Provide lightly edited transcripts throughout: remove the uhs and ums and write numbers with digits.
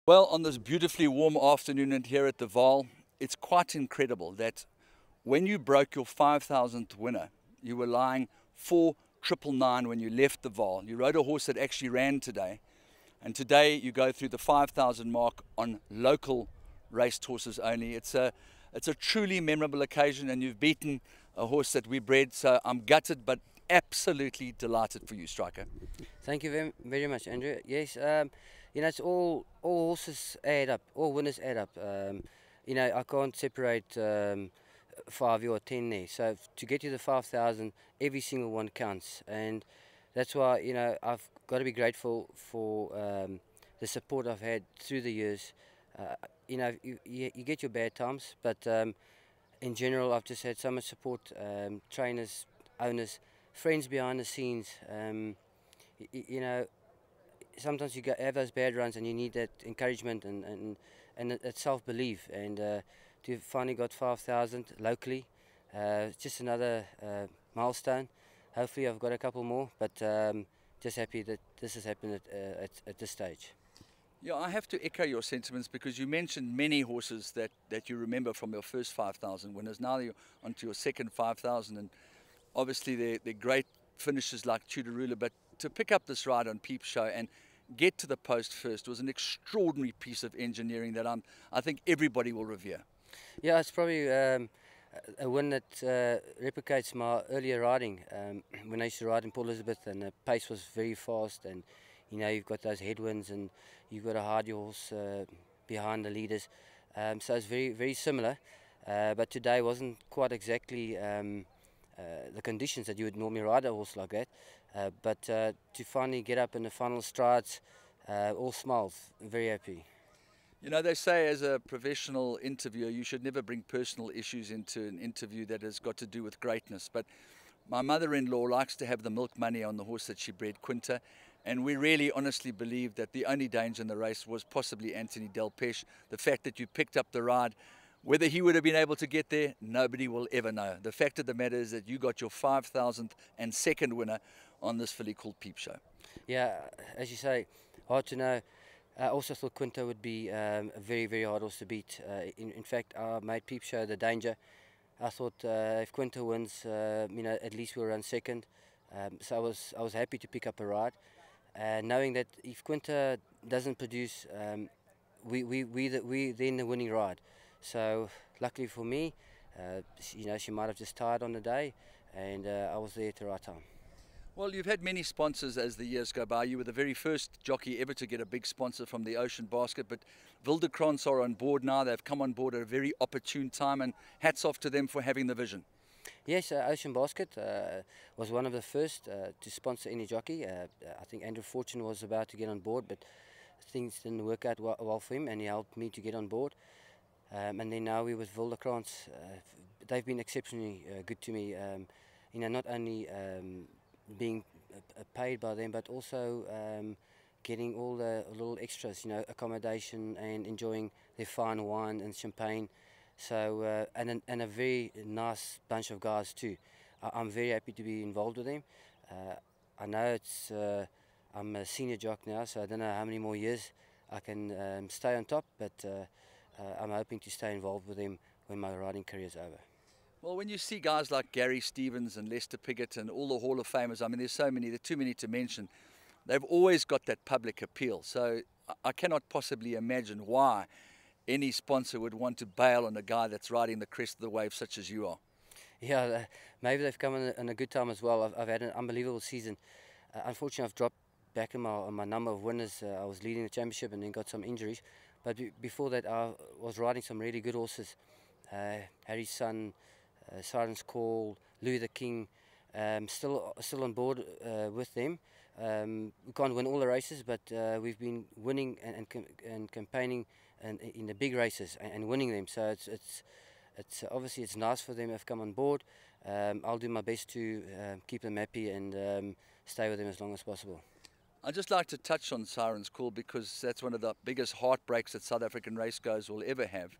Well, on this beautifully warm afternoon and here at the Vaal, it's quite incredible that when you broke your 5,000th winner, you were lying 4,999 when you left the Vaal. You rode a horse that actually ran today, and today you go through the 5,000 mark on local race horses only. It's a truly memorable occasion, and you've beaten a horse that we bred, so I'm gutted but absolutely delighted for you, Striker. Thank you very much, Andrew. Yes, you know, it's all horses add up, all winners add up. You know, I can't separate 5 or 10 there. So to get to the 5,000, every single one counts, and that's why, you know, I've got to be grateful for the support I've had through the years. You know, you get your bad times, but in general, I've just had so much support, trainers, owners, friends behind the scenes. You know, sometimes you have those bad runs and you need that encouragement and that self-belief, and to finally got 5,000 locally, it's just another milestone. Hopefully I've got a couple more, but just happy that this has happened at this stage. Yeah, I have to echo your sentiments, because you mentioned many horses that you remember from your first 5,000 winners. Now you're onto your second 5,000, and obviously they're great finishes like Chudarula, but to pick up this ride on Peep Show and get to the post first was an extraordinary piece of engineering that I think everybody will revere. Yeah, it's probably a win that replicates my earlier riding, when I used to ride in Port Elizabeth, and the pace was very fast, and you know, you've got those headwinds and you've got to hide your horse behind the leaders, so it's very similar, but today wasn't quite exactly the conditions that you would normally ride a horse like that, but to finally get up in the final strides, all smiles, very happy. You know, they say as a professional interviewer, you should never bring personal issues into an interview that has got to do with greatness. But my mother-in-law likes to have the milk money on the horse that she bred, Quinta, and we really honestly believe that the only danger in the race was possibly Anthony Del Pesce. The fact that you picked up the ride, whether he would have been able to get there, nobody will ever know. The fact of the matter is that you got your 5,000th and second winner on this filly called Peep Show. Yeah, as you say, hard to know. I also thought Quinta would be a very hard horse to beat. In fact, I made Peep Show the danger. I thought if Quinta wins, you know, at least we'll run second. So I was happy to pick up a ride, knowing that if Quinta doesn't produce, we then the winning ride. So luckily for me, you know, she might have just tired on the day, and I was there at the right time. Well, you've had many sponsors as the years go by. You were the very first jockey ever to get a big sponsor from the Ocean Basket, but Wildecrans are on board now. They've come on board at a very opportune time, and hats off to them for having the vision. Yes, Ocean Basket was one of the first to sponsor any jockey. I think Andrew Fortune was about to get on board, but things didn't work out well for him, and he helped me to get on board. And then now we're with Wildecrans. They've been exceptionally good to me. You know, not only being paid by them, but also getting all the little extras, you know, accommodation and enjoying their fine wine and champagne. So and a very nice bunch of guys too. I'm very happy to be involved with them. I know it's I'm a senior jock now, so I don't know how many more years I can stay on top, but I'm hoping to stay involved with them when my riding career is over. Well, when you see guys like Gary Stevens and Lester Piggott and all the Hall of Famers, I mean, there's so many, there are too many to mention. They've always got that public appeal. So I cannot possibly imagine why any sponsor would want to bail on a guy that's riding the crest of the wave such as you are. Yeah, maybe they've come in a good time as well. I've had an unbelievable season. Unfortunately, I've dropped back in my number of winners. I was leading the championship and then got some injuries. But before that, I was riding some really good horses. Harry's Son, Siren's Call, Louis the King, still on board with them. We can't win all the races, but we've been winning and campaigning in the big races and winning them. So it's obviously it's nice for them to have come on board. I'll do my best to keep them happy and stay with them as long as possible. I'd just like to touch on Siren's Call, because that's one of the biggest heartbreaks that South African racegoers will ever have.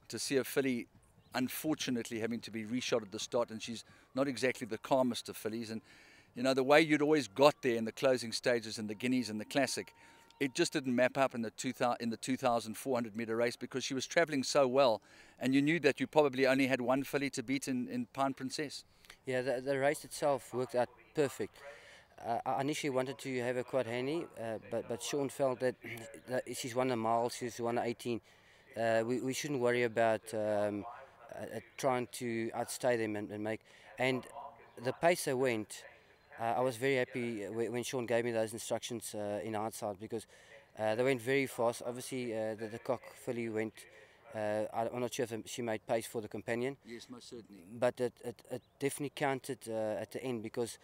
To see a filly unfortunately having to be reshot at the start, and she's not exactly the calmest of fillies, and you know, the way you'd always got there in the closing stages and the Guineas and the Classic, it just didn't map up in the 2,400 meter race because she was traveling so well, and you knew that you probably only had one filly to beat in Pine Princess. Yeah, the race itself worked out perfect. I initially wanted to have her quite handy, but Sean felt that, that she's won a mile, she's won 18. We shouldn't worry about trying to outstay them and make. And the pace they went, I was very happy when Sean gave me those instructions in hindsight, because they went very fast. Obviously, the cock filly went. I'm not sure if she made pace for the companion. Yes, most certainly. But it definitely counted at the end, because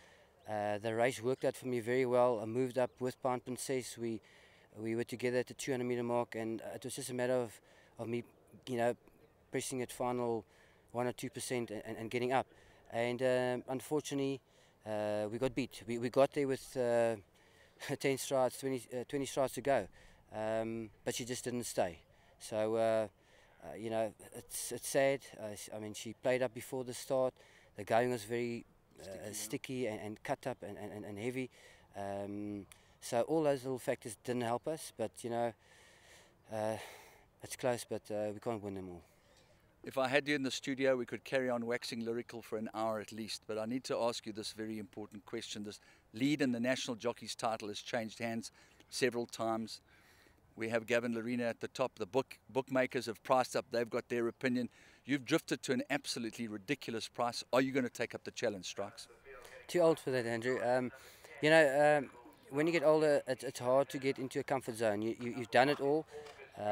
the race worked out for me very well. I moved up with Pine Princess. We were together at the 200 meter mark, and it was just a matter of me, pressing at final 1 or 2% and getting up. And unfortunately, we got beat. We got there with 10 strides, 20 strides to go, but she just didn't stay. So, it's sad. I mean, she played up before the start. The going was very sticky and cut up and heavy. So all those little factors didn't help us, but it's close, but we can't win them all. If I had you in the studio, we could carry on waxing lyrical for an hour at least, but I need to ask you this very important question. This lead in the National Jockey's title has changed hands several times. We have Gavin Lerena at the top. The bookmakers have priced up. They've got their opinion. You've drifted to an absolutely ridiculous price. Are you going to take up the challenge, Strikes? Too old for that, Andrew. When you get older, it's hard to get into a comfort zone. You've done it all.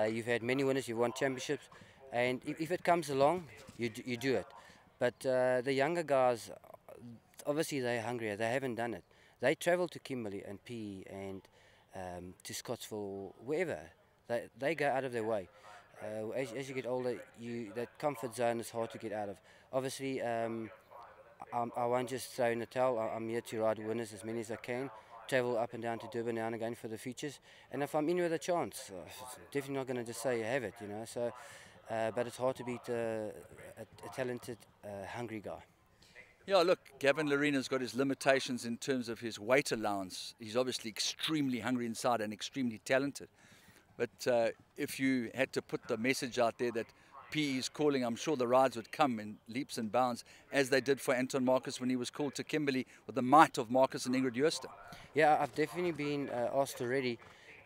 You've had many winners. You've won championships. And if it comes along, you do it. But the younger guys, obviously they're hungrier. They haven't done it. They travel to Kimberley and PE and to Scottsville, wherever. They go out of their way. As you get older, that comfort zone is hard to get out of. Obviously, I won't just throw in the towel. I'm here to ride winners as many as I can. Travel up and down to Durban now and again for the features. And if I'm in with a chance, definitely not going to just say have it, So. But it's hard to beat a talented, hungry guy. Yeah, look, Gavin Lerena's got his limitations in terms of his weight allowance. He's obviously extremely hungry inside and extremely talented. But if you had to put the message out there that PE is calling, I'm sure the rides would come in leaps and bounds, as they did for Anton Marcus when he was called to Kimberley with the might of Marcus and Ingrid Joosten. Yeah, I've definitely been asked already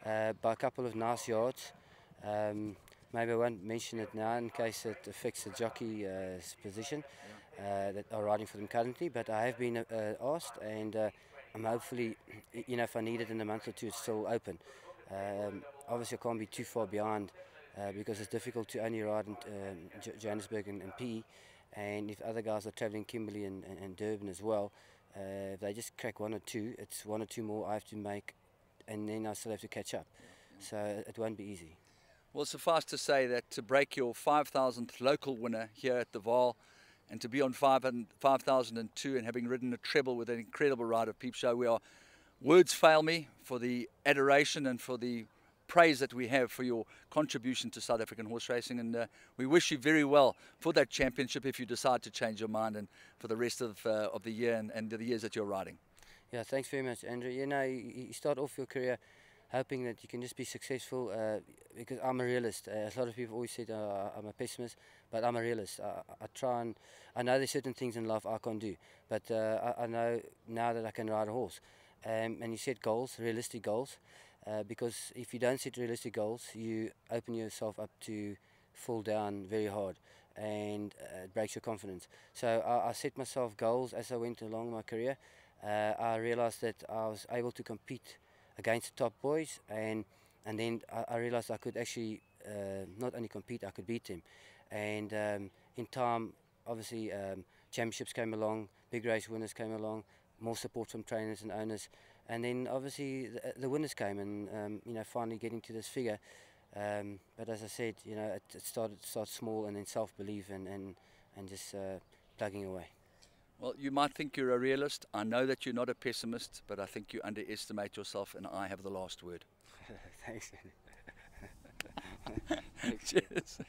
by a couple of nice yards. Maybe I won't mention it now in case it affects the jockey's position that are riding for them currently. But I have been asked, and I'm hopefully, if I need it in a month or two, it's still open. Obviously, I can't be too far behind because it's difficult to only ride in Johannesburg and PE. And if other guys are travelling Kimberley and Durban as well, if they just crack 1 or 2, it's 1 or 2 more I have to make, and then I still have to catch up. So it won't be easy. Well, suffice to say that to break your 5,000th local winner here at the Vaal and to be on 5,002 and having ridden a treble with an incredible ride of Peep Show, words fail me for the adoration and for the praise that we have for your contribution to South African horse racing, and we wish you very well for that championship if you decide to change your mind and for the rest of the year and the years that you're riding. Yeah, thanks very much, Andrew. You start off your career hoping that you can just be successful, because I'm a realist. A lot of people always say I'm a pessimist, but I'm a realist. I try and I know there's certain things in life I can't do, but I know now that I can ride a horse. And you set goals, realistic goals, because if you don't set realistic goals, you open yourself up to fall down very hard, and it breaks your confidence. So I set myself goals as I went along my career. I realized that I was able to compete against the top boys, and then I realized I could actually not only compete, I could beat them. And in time, obviously, championships came along, big race winners came along, more support from trainers and owners, and then obviously the winners came, and finally getting to this figure. But as I said, it started small, and then self-belief and just plugging away. Well, you might think you're a realist. I know that you're not a pessimist, but I think you underestimate yourself, and I have the last word. Thanks. Cheers.